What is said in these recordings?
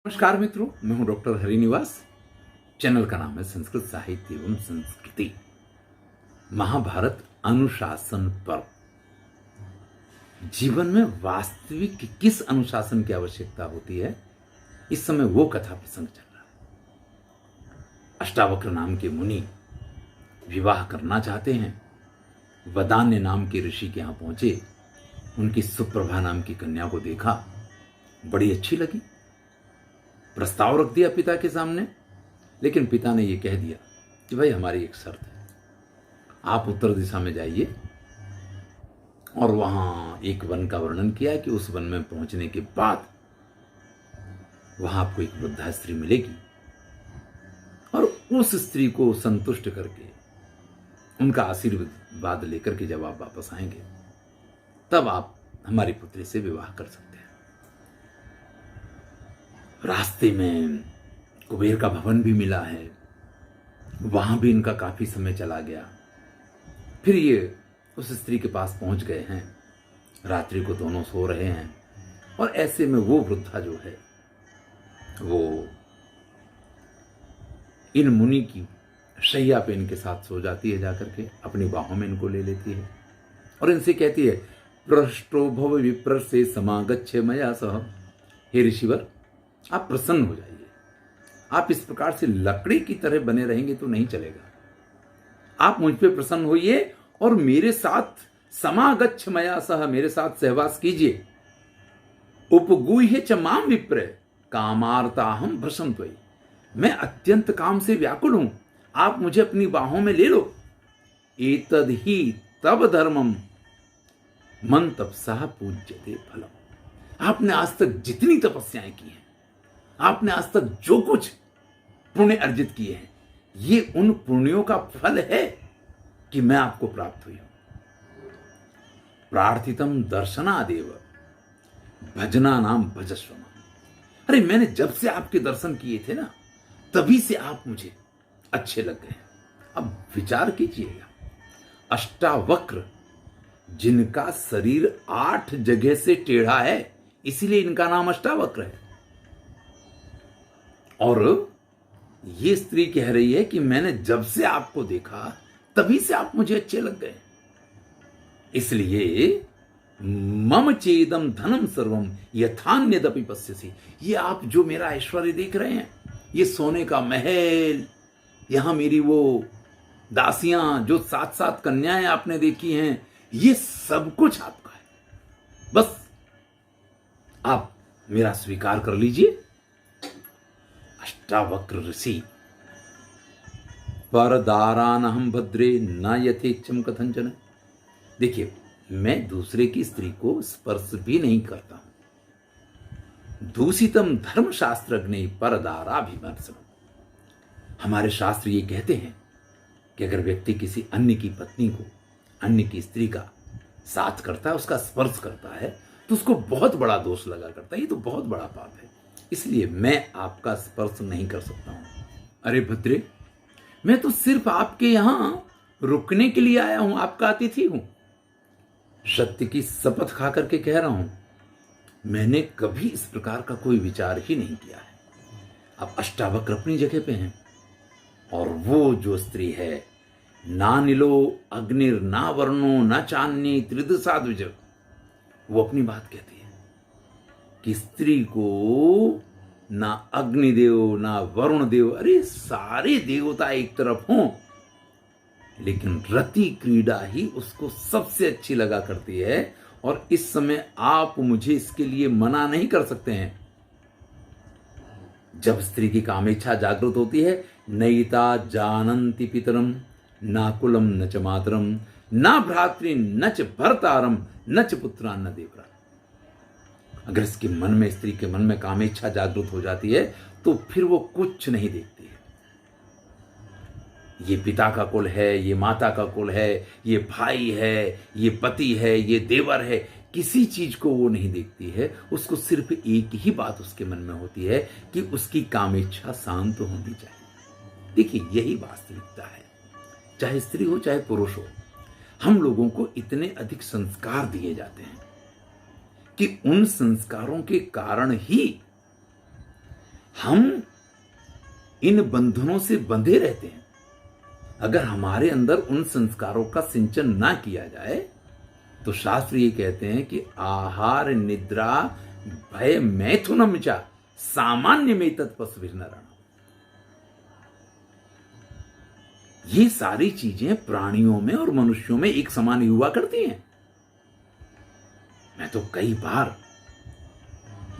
नमस्कार मित्रों, मैं हूं डॉक्टर हरिनिवास। चैनल का नाम है संस्कृत साहित्य एवं संस्कृति। महाभारत अनुशासन पर्व। जीवन में वास्तविक किस अनुशासन की आवश्यकता होती है, इस समय वो कथा प्रसंग चल रहा है। अष्टावक्र नाम के मुनि विवाह करना चाहते हैं। वदान्य नाम के ऋषि के यहां पहुंचे, उनकी सुप्रभा नाम की कन्या को देखा, बड़ी अच्छी लगी। प्रस्ताव रख दिया पिता के सामने, लेकिन पिता ने यह कह दिया कि भाई हमारी एक शर्त है, आप उत्तर दिशा में जाइए। और वहां एक वन का वर्णन किया कि उस वन में पहुंचने के बाद वहां आपको एक वृद्धा स्त्री मिलेगी और उस स्त्री को संतुष्ट करके उनका आशीर्वाद लेकर के जब आप वापस आएंगे, तब आप हमारी पुत्री से विवाह कर सकते हैं। रास्ते में कुबेर का भवन भी मिला है, वहां भी इनका काफी समय चला गया। फिर ये उस स्त्री के पास पहुंच गए हैं। रात्रि को दोनों सो रहे हैं और ऐसे में वो वृद्धा जो है वो इन मुनि की शैया पे इनके साथ सो जाती है, जाकर के अपनी बाहों में इनको ले लेती है और इनसे कहती है, पृष्ठो भव विप्र से समागच्छे मया सह। हे ऋषिवर, आप प्रसन्न हो जाइए। आप इस प्रकार से लकड़ी की तरह बने रहेंगे तो नहीं चलेगा। आप मुझ पे प्रसन्न होइए और मेरे साथ समागच्छ मया सह, मेरे साथ सहवास कीजिए। उपगूह्य च माम विप्र कामार्ताहम भ्रशंत्वयि। मैं अत्यंत काम से व्याकुल हूं, आप मुझे अपनी बाहों में ले लो। एतद ही तब धर्मम मन तपसा पूज्यते फलम। आपने आज तक जितनी तपस्याएं की हैं, आपने आज तक जो कुछ पुण्य अर्जित किए हैं, ये उन पुण्यों का फल है कि मैं आपको प्राप्त हुई हूं। प्रार्थितम दर्शनादेव भजना नाम भजस्वम। अरे मैंने जब से आपके दर्शन किए थे ना, तभी से आप मुझे अच्छे लग गए। अब विचार कीजिएगा, अष्टावक्र जिनका शरीर 8 जगह से टेढ़ा है, इसीलिए इनका नाम अष्टावक्र है। और ये स्त्री कह रही है कि मैंने जब से आपको देखा तभी से आप मुझे अच्छे लग गए, इसलिए मम चेदम धनम सर्वम यथान्यदपि पश्यसि। ये आप जो मेरा ऐश्वर्य देख रहे हैं, ये सोने का महल, यहां मेरी वो दासियां, जो 7-7 कन्याएं आपने देखी हैं, ये सब कुछ आपका है। बस आप मेरा स्वीकार कर लीजिए। अष्टावक्र ऋषि, परदारानहम भद्रे न यथेच्छम कथंचन। देखिए, मैं दूसरे की स्त्री को स्पर्श भी नहीं करता हूं। दूषितम धर्म शास्त्रज्ञ परदाराभिमर्शनम। हमारे शास्त्र ये कहते हैं कि अगर व्यक्ति किसी अन्य की पत्नी को, अन्य की स्त्री का साथ करता है, उसका स्पर्श करता है, तो उसको बहुत बड़ा दोष लगा करता है। ये तो बहुत बड़ा पाप है, इसलिए मैं आपका स्पर्श नहीं कर सकता हूं। अरे भद्रे, मैं तो सिर्फ आपके यहां रुकने के लिए आया हूं, आपका अतिथि हूं। सत्य की शपथ खा करके कह रहा हूं, मैंने कभी इस प्रकार का कोई विचार ही नहीं किया है। अब अष्टावक्र अपनी जगह पे हैं और वो जो स्त्री है, ना नीलो अग्निर ना वर्णो ना चान्नी त्रिदशा द्विज, वो अपनी बात कहती है कि स्त्री को ना अग्निदेव ना वरुण देव, अरे सारे देवता एक तरफ हों, लेकिन रति क्रीड़ा ही उसको सबसे अच्छी लगा करती है। और इस समय आप मुझे इसके लिए मना नहीं कर सकते हैं। जब स्त्री की कामेच्छा जागृत होती है, नयिता जानन्ति पितरम ना कुलम न च मातरम ना भ्रातृ न च भर्तारम न च पुत्रा न देवरा। अगर इसके मन में, स्त्री के मन में कामेच्छा जागृत हो जाती है, तो फिर वो कुछ नहीं देखती है। ये पिता का कुल है, ये माता का कुल है, ये भाई है, ये पति है, ये देवर है, किसी चीज को वो नहीं देखती है। उसको सिर्फ एक ही बात उसके मन में होती है कि उसकी कामेच्छा शांत होनी चाहिए। देखिए, यही वास्तविकता है, चाहे स्त्री हो चाहे पुरुष हो। हम लोगों को इतने अधिक संस्कार दिए जाते हैं कि उन संस्कारों के कारण ही हम इन बंधनों से बंधे रहते हैं। अगर हमारे अंदर उन संस्कारों का सिंचन ना किया जाए तो शास्त्र ये कहते हैं कि आहार निद्रा भय मैथुनम च सामान्य में तत्पस्विर्नरण। ये सारी चीजें प्राणियों में और मनुष्यों में एक समान ही हुआ करती हैं। मैं तो कई बार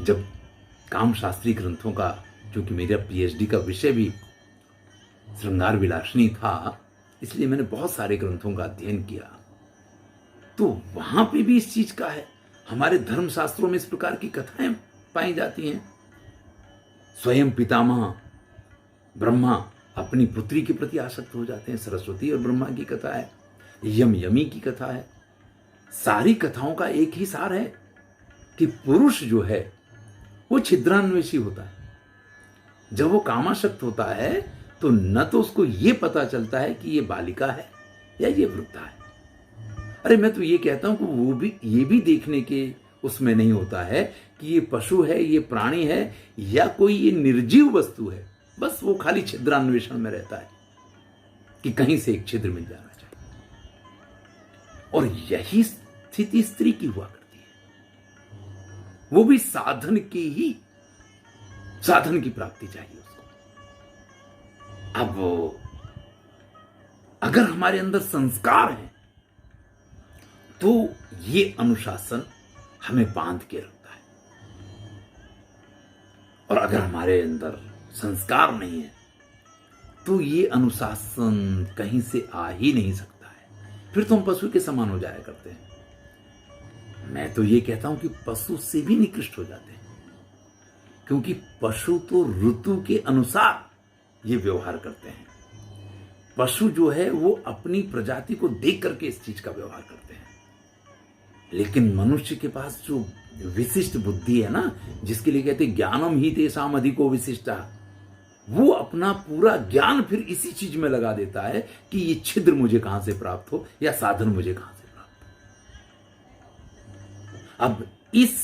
जब काम शास्त्री ग्रंथों का, क्योंकि मेरा पीएचडी का विषय भी श्रृंगार विलासिनी था, इसलिए मैंने बहुत सारे ग्रंथों का अध्ययन किया, तो वहां पे भी इस चीज का है। हमारे धर्म शास्त्रों में इस प्रकार की कथाएं पाई जाती हैं। स्वयं पितामह ब्रह्मा अपनी पुत्री के प्रति आसक्त हो जाते हैं, सरस्वती और ब्रह्मा की कथा है, यम यमी की कथा है। सारी कथाओं का एक ही सार है कि पुरुष जो है वो छिद्रान्वेषी होता है। जब वो कामासक्त होता है तो न तो उसको ये पता चलता है कि ये बालिका है या ये वृद्धा है। अरे मैं तो ये कहता हूं कि वो भी ये भी देखने के उसमें नहीं होता है कि ये पशु है, ये प्राणी है या कोई ये निर्जीव वस्तु है। बस वो खाली छिद्रान्वेषण में रहता है कि कहीं से एक छिद्र मिल जाना चाहिए। और यही स्थिति स्त्री की हुआ करती है। वो भी साधन की प्राप्ति चाहिए उसको। अब अगर हमारे अंदर संस्कार है तो ये अनुशासन हमें बांध के रखता है, और अगर हमारे अंदर संस्कार नहीं है तो ये अनुशासन कहीं से आ ही नहीं सकता है। फिर तो हम पशु के समान हो जाया करते हैं। मैं तो ये कहता हूं कि पशु से भी निकृष्ट हो जाते हैं, क्योंकि पशु तो ऋतु के अनुसार ये व्यवहार करते हैं। पशु जो है वो अपनी प्रजाति को देख करके इस चीज का व्यवहार करते हैं। लेकिन मनुष्य के पास जो विशिष्ट बुद्धि है ना, जिसके लिए कहते हैं ज्ञानम ही तेषाम अधिको विशिष्टा, वो अपना पूरा ज्ञान फिर इसी चीज में लगा देता है कि ये छिद्र मुझे कहां से प्राप्त हो या साधन मुझे कहां से प्राप्त हो। अब इस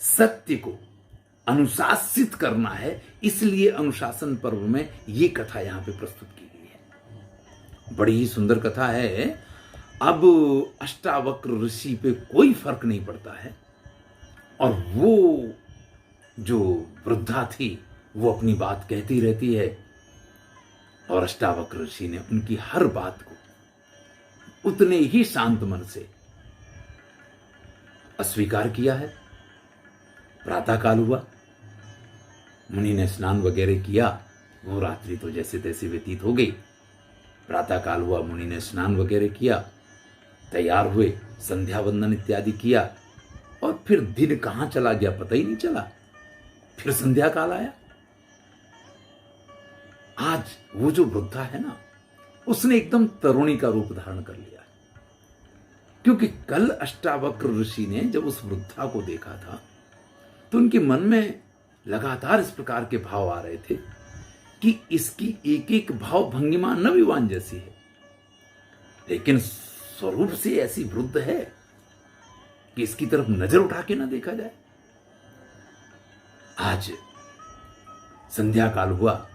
सत्य को अनुशासित करना है, इसलिए अनुशासन पर्व में ये कथा यहां पे प्रस्तुत की गई है। बड़ी ही सुंदर कथा है। अब अष्टावक्र ऋषि पे कोई फर्क नहीं पड़ता है, और वो जो वृद्धा थी वो अपनी बात कहती रहती है, और अष्टावक्र ऋषि ने उनकी हर बात को उतने ही शांत मन से अस्वीकार किया है। प्रातःकाल हुआ, मुनि ने स्नान वगैरह किया, वो रात्रि तो जैसे तैसे व्यतीत हो गई। प्रातःकाल हुआ, मुनि ने स्नान वगैरह किया, तैयार हुए, संध्या वंदन इत्यादि किया, और फिर दिन कहां चला गया पता ही नहीं चला। फिर संध्या काल आया। आज वो जो वृद्धा है ना, उसने एकदम तरुणी का रूप धारण कर लिया, क्योंकि कल अष्टावक्र ऋषि ने जब उस वृद्धा को देखा था तो उनके मन में लगातार इस प्रकार के भाव आ रहे थे कि इसकी एक एक भाव भंगिमा नवयुवान जैसी है, लेकिन स्वरूप से ऐसी वृद्ध है कि इसकी तरफ नजर उठा के ना देखा जाए। आज संध्या काल हुआ,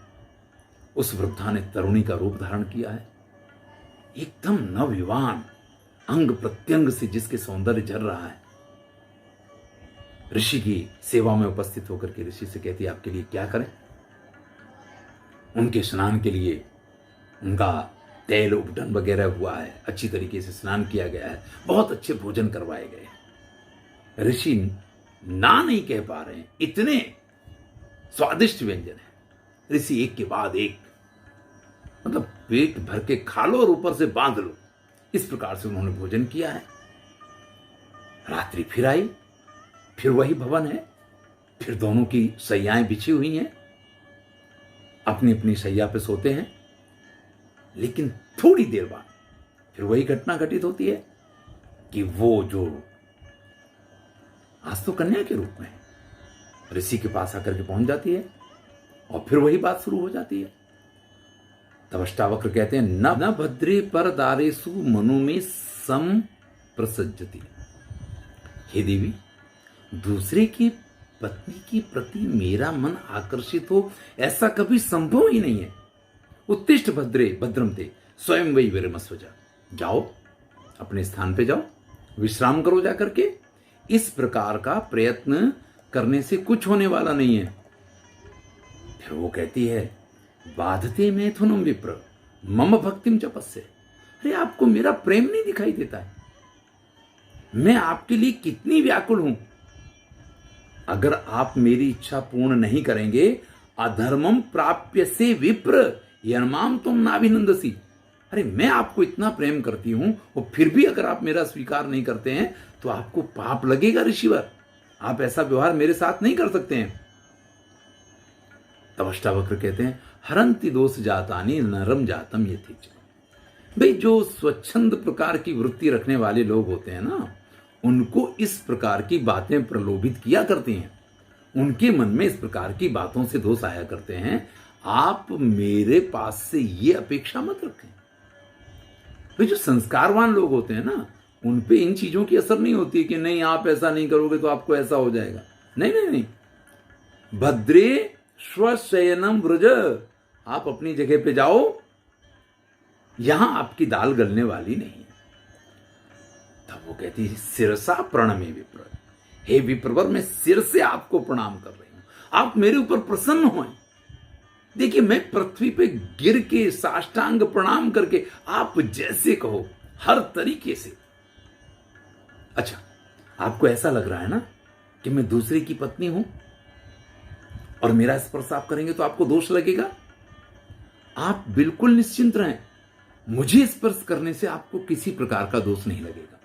उस वृद्धा ने तरुणी का रूप धारण किया है, एकदम नवयुवान, अंग प्रत्यंग से जिसके सौंदर्य झर रहा है। ऋषि की सेवा में उपस्थित होकर के ऋषि से कहती है, आपके लिए क्या करें? उनके स्नान के लिए उनका तेल उपटन वगैरह हुआ है, अच्छी तरीके से स्नान किया गया है, बहुत अच्छे भोजन करवाए गए हैं। ऋषि ना नहीं कह पा रहे हैं, इतने स्वादिष्ट व्यंजन है। ऋषि एक के बाद एक, मतलब पेट भर के खा लो और ऊपर से बांध लो, इस प्रकार से उन्होंने भोजन किया है। रात्रि फिर आई, फिर वही भवन है, फिर दोनों की शैयाएं बिछी हुई हैं, अपनी अपनी शैया पे सोते हैं। लेकिन थोड़ी देर बाद फिर वही घटना घटित होती है कि वो जो आज तो कन्या के रूप में ऋषि के पास आकर के पहुंच जाती है, और फिर वही बात शुरू हो जाती है। तब अष्टावक्र कहते हैं, न भद्रे पर दारेसु मनु में सम प्रसज्जति। हे देवी, दूसरे के पत्नी के प्रति मेरा मन आकर्षित हो, ऐसा कभी संभव ही नहीं है। उत्तिष्ठ भद्रे भद्रम ते स्वयं वही विरमस्वजा। जाओ, अपने स्थान पे जाओ, विश्राम करो जाकर के। इस प्रकार का प्रयत्न करने से कुछ होने वाला नहीं है। फिर वो कहती है, बाधते मैथुनम विप्र मम भक्तिम चपस्से। अरे आपको मेरा प्रेम नहीं दिखाई देता है? मैं आपके लिए कितनी व्याकुल हूं। अगर आप मेरी इच्छा पूर्ण नहीं करेंगे, अधर्मम प्राप्य से विप्र यन्माम तुम नाभिनंदसी। अरे मैं आपको इतना प्रेम करती हूं और फिर भी अगर आप मेरा स्वीकार नहीं करते हैं तो आपको पाप लगेगा ऋषिवर। आप ऐसा व्यवहार मेरे साथ नहीं कर सकते हैं। तब अष्टावक्र कहते हैं, हरंति दोष जातानि नरम जातम यथेच। भाई जो स्वच्छंद प्रकार की वृत्ति रखने वाले लोग होते हैं ना, उनको इस प्रकार की बातें प्रलोभित किया करती हैं। उनके मन में इस प्रकार की बातों से दोष आया करते हैं। आप मेरे पास से ये अपेक्षा मत रखें। भाई जो संस्कारवान लोग होते हैं ना, उन पे इन चीजों की असर नहीं होती कि नहीं आप ऐसा नहीं करोगे तो आपको ऐसा हो जाएगा। नहीं नहीं नहीं, भद्रे स्वशयनम व्रज। आप अपनी जगह पे जाओ, यहां आपकी दाल गलने वाली नहीं है। तब वो कहती है, सिरसा प्रणमे विप्र। हे विप्रवर, मैं सिर से आपको प्रणाम कर रही हूं, आप मेरे ऊपर प्रसन्न हों। देखिए, मैं पृथ्वी पे गिर के साष्टांग प्रणाम करके आप जैसे कहो हर तरीके से। अच्छा, आपको ऐसा लग रहा है ना कि मैं दूसरे की पत्नी हूं और मेरा स्पर्श आप करेंगे तो आपको दोष लगेगा? आप बिल्कुल निश्चिंत रहें, मुझे स्पर्श करने से आपको किसी प्रकार का दोष नहीं लगेगा।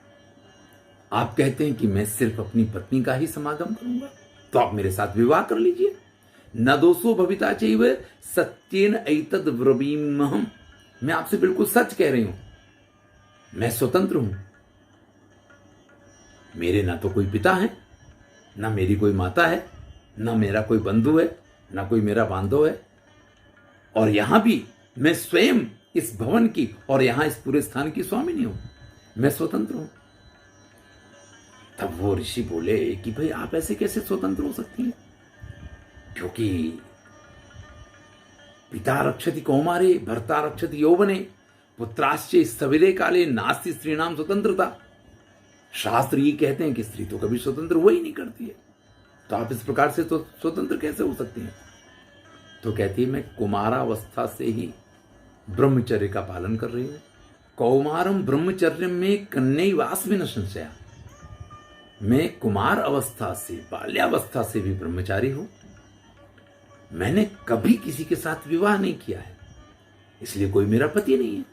आप कहते हैं कि मैं सिर्फ अपनी पत्नी का ही समागम करूंगा, तो आप मेरे साथ विवाह कर लीजिए। न दोषो भविता चैव सत्येन ऐतद ब्रवीम्यहम्। मैं आपसे बिल्कुल सच कह रही हूं, मैं स्वतंत्र हूं। मेरे ना तो कोई पिता है, ना मेरी कोई माता है, ना मेरा कोई बंधु है, ना कोई मेरा बांधव है। और यहां भी मैं स्वयं इस भवन की और यहां इस पूरे स्थान की स्वामिनी हूं। मैं स्वतंत्र हूं। तब वो ऋषि बोले कि भाई आप ऐसे कैसे स्वतंत्र हो सकती हैं? क्योंकि पिता रक्षति कौमारे भर्ता रक्षति यौवने पुत्राश्च सविरे काले नास्ति स्त्रीणाम स्वतंत्रता। शास्त्र ये कहते हैं कि स्त्री तो कभी स्वतंत्र हो ही नहीं करती है, तो आप इस प्रकार से तो स्वतंत्र कैसे हो सकती हैं? तो कहती है, मैं कुमारावस्था से ही ब्रह्मचर्य का पालन कर रही हूं। कौमारम ब्रह्मचर्य में कन्यैवास में न संशया। मैं कुमार अवस्था से, बाल्यावस्था से भी ब्रह्मचारी हूं। मैंने कभी किसी के साथ विवाह नहीं किया है, इसलिए कोई मेरा पति नहीं है,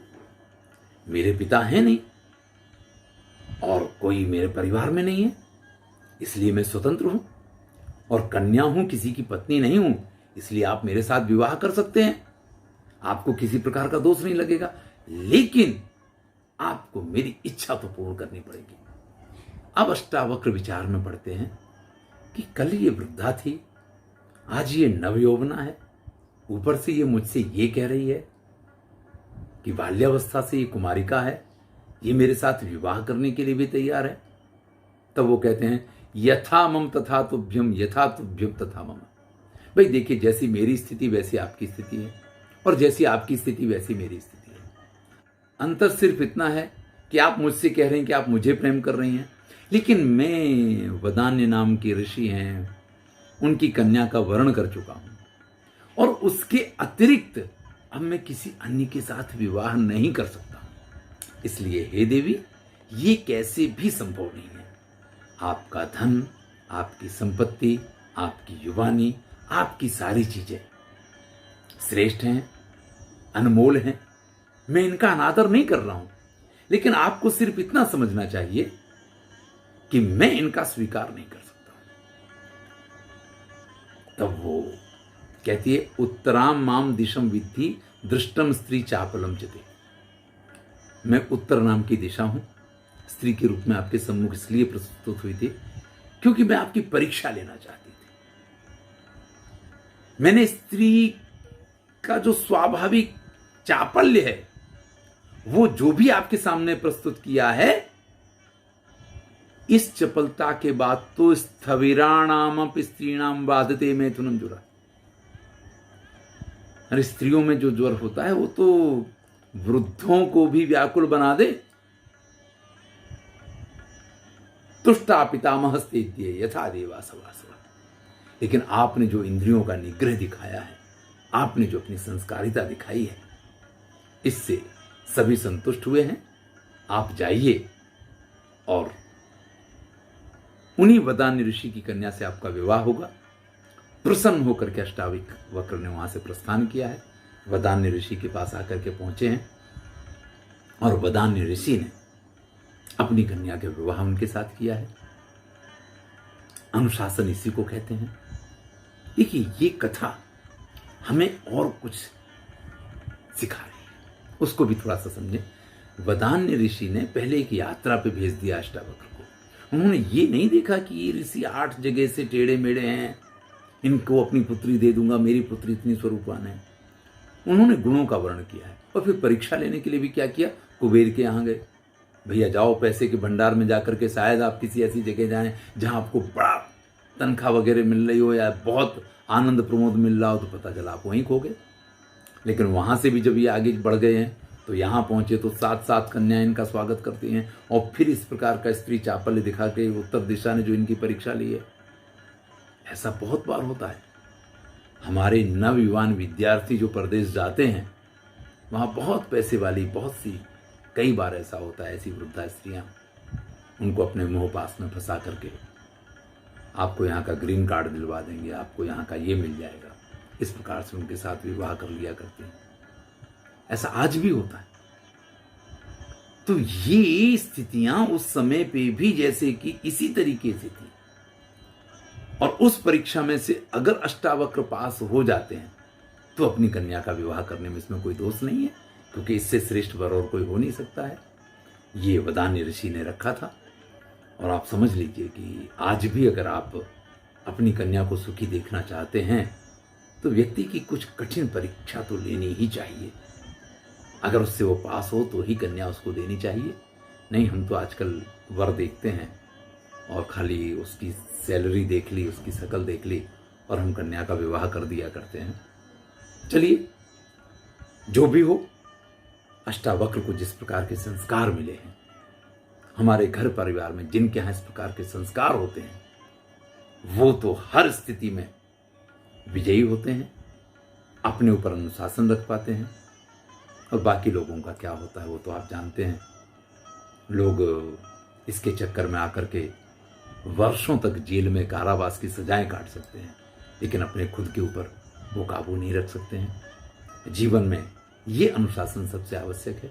मेरे पिता है नहीं और कोई मेरे परिवार में नहीं है, इसलिए मैं स्वतंत्र हूं और कन्या हूं, किसी की पत्नी नहीं हूं। इसलिए आप मेरे साथ विवाह कर सकते हैं, आपको किसी प्रकार का दोष नहीं लगेगा, लेकिन आपको मेरी इच्छा तो पूर्ण करनी पड़ेगी। अब अष्टावक्र विचार में पढ़ते हैं कि कल ये वृद्धा थी, आज ये नवयौवना है, ऊपर से ये मुझसे ये कह रही है कि बाल्यावस्था से ये कुमारिका है, ये मेरे साथ विवाह करने के लिए भी तैयार है। तब वो कहते हैं, यथा मम तथा तुभ्यम यथा तुभ्यम तथा मम। भाई देखिए, जैसी मेरी स्थिति वैसी आपकी स्थिति है और जैसी आपकी स्थिति वैसी मेरी स्थिति है। अंतर सिर्फ इतना है कि आप मुझसे कह रहे हैं कि आप मुझे प्रेम कर रही हैं, लेकिन मैं वदान्य नाम के ऋषि हैं, उनकी कन्या का वर्ण कर चुका हूं और उसके अतिरिक्त अब मैं किसी अन्य के साथ विवाह नहीं कर सकता। इसलिए हे देवी, ये कैसे भी संभव नहीं है। आपका धन, आपकी संपत्ति, आपकी युवानी, आपकी सारी चीजें श्रेष्ठ हैं, अनमोल हैं। मैं इनका अनादर नहीं कर रहा हूं, लेकिन आपको सिर्फ इतना समझना चाहिए कि मैं इनका स्वीकार नहीं कर सकता। तब वो कहती है, उत्तराम माम दिशम विद्धि दृष्टम स्त्री चापलम चते। मैं उत्तर नाम की दिशा हूं, स्त्री के रूप में आपके सम्मुख इसलिए प्रस्तुत हुई थी क्योंकि मैं आपकी परीक्षा लेना चाहती थी। मैंने स्त्री का जो स्वाभाविक चापल्य है, वो जो भी आपके सामने प्रस्तुत किया है, इस चपलता के बाद तो स्थविराणाम स्त्रीणाम बाधते मैथुनम जुरा। अरे स्त्रियों में जो ज्वर होता है वो तो वृद्धों को भी व्याकुल बना दे। तुष्टा पितामहस्ते यथा देवा सवासवा। लेकिन आपने जो इंद्रियों का निग्रह दिखाया है, आपने जो अपनी संस्कारिता दिखाई है, इससे सभी संतुष्ट हुए हैं। आप जाइए और उन्हीं वदान्य ऋषि की कन्या से आपका विवाह होगा। प्रसन्न होकर के अष्टाविक वक्र ने वहां से प्रस्थान किया है। वदान्य ऋषि के पास आकर के पहुंचे हैं और वदान्य ऋषि ने अपनी कन्या के विवाह उनके साथ किया है। अनुशासन इसी को कहते हैं। देखिए, ये कथा हमें और कुछ सिखा रही है, उसको भी थोड़ा सा समझें। वदान्य ऋषि ने पहले एक यात्रा पे भेज दिया अष्टावक्र को। उन्होंने ये नहीं देखा कि ये ऋषि 8 जगह से टेढ़े मेढ़े हैं, इनको अपनी पुत्री दे दूंगा, मेरी पुत्री इतनी स्वरूपवान है। उन्होंने गुणों का वर्णन किया है। और फिर परीक्षा लेने के लिए भी क्या किया, कुबेर के यहाँ गए। भैया जाओ पैसे के भंडार में जाकर के शायद आप किसी ऐसी जगह जाएं जहां आपको बड़ा तनख्वाह वगैरह मिल रही हो या बहुत आनंद प्रमोद मिल रहा हो, तो पता चला आप वहीं खो गए। लेकिन वहां से भी जब ये आगे बढ़ गए हैं तो यहाँ पहुंचे तो 7 कन्याएं इनका स्वागत करती हैं। और फिर इस प्रकार का स्त्री चापल्य दिखा के उत्तर दिशा ने जो इनकी परीक्षा ली है, ऐसा बहुत बार होता है। हमारे नवयुवान विद्यार्थी जो प्रदेश जाते हैं, वहाँ बहुत पैसे वाली, बहुत सी, कई बार ऐसा होता है, ऐसी वृद्धा स्त्रियाँ उनको अपने मोह पास में फंसा करके आपको यहाँ का ग्रीन कार्ड दिलवा देंगे, आपको यहाँ का ये मिल जाएगा, इस प्रकार से उनके साथ विवाह कर लिया करते हैं। ऐसा आज भी होता है। तो ये स्थितियां उस समय पे भी जैसे कि इसी तरीके से थी। और उस परीक्षा में से अगर अष्टावक्र पास हो जाते हैं तो अपनी कन्या का विवाह करने में इसमें कोई दोष नहीं है, क्योंकि इससे श्रेष्ठ वर और कोई हो नहीं सकता है। ये वदान्य ऋषि ने रखा था। और आप समझ लीजिए कि आज भी अगर आप अपनी कन्या को सुखी देखना चाहते हैं तो व्यक्ति की कुछ कठिन परीक्षा तो लेनी ही चाहिए। अगर उससे वो पास हो तो ही कन्या उसको देनी चाहिए। नहीं, हम तो आजकल वर देखते हैं और खाली उसकी सैलरी देख ली, उसकी शकल देख ली और हम कन्या का विवाह कर दिया करते हैं। चलिए, जो भी हो, अष्टावक्र को जिस प्रकार के संस्कार मिले हैं, हमारे घर परिवार में जिनके यहाँ इस प्रकार के संस्कार होते हैं, वो तो हर स्थिति में विजयी होते हैं, अपने ऊपर अनुशासन रख पाते हैं। और बाकी लोगों का क्या होता है वो तो आप जानते हैं। लोग इसके चक्कर में आकर के वर्षों तक जेल में कारावास की सजाएं काट सकते हैं, लेकिन अपने खुद के ऊपर वो काबू नहीं रख सकते हैं। जीवन में ये अनुशासन सबसे आवश्यक है।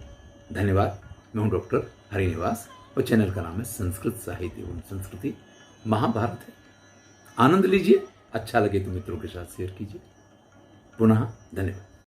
धन्यवाद। मैं हूँ डॉक्टर हरिनिवास और चैनल का नाम है संस्कृत साहित्य एवं संस्कृति महाभारत है। आनंद लीजिए। अच्छा लगे तो मित्रों के साथ शेयर कीजिए। पुनः धन्यवाद।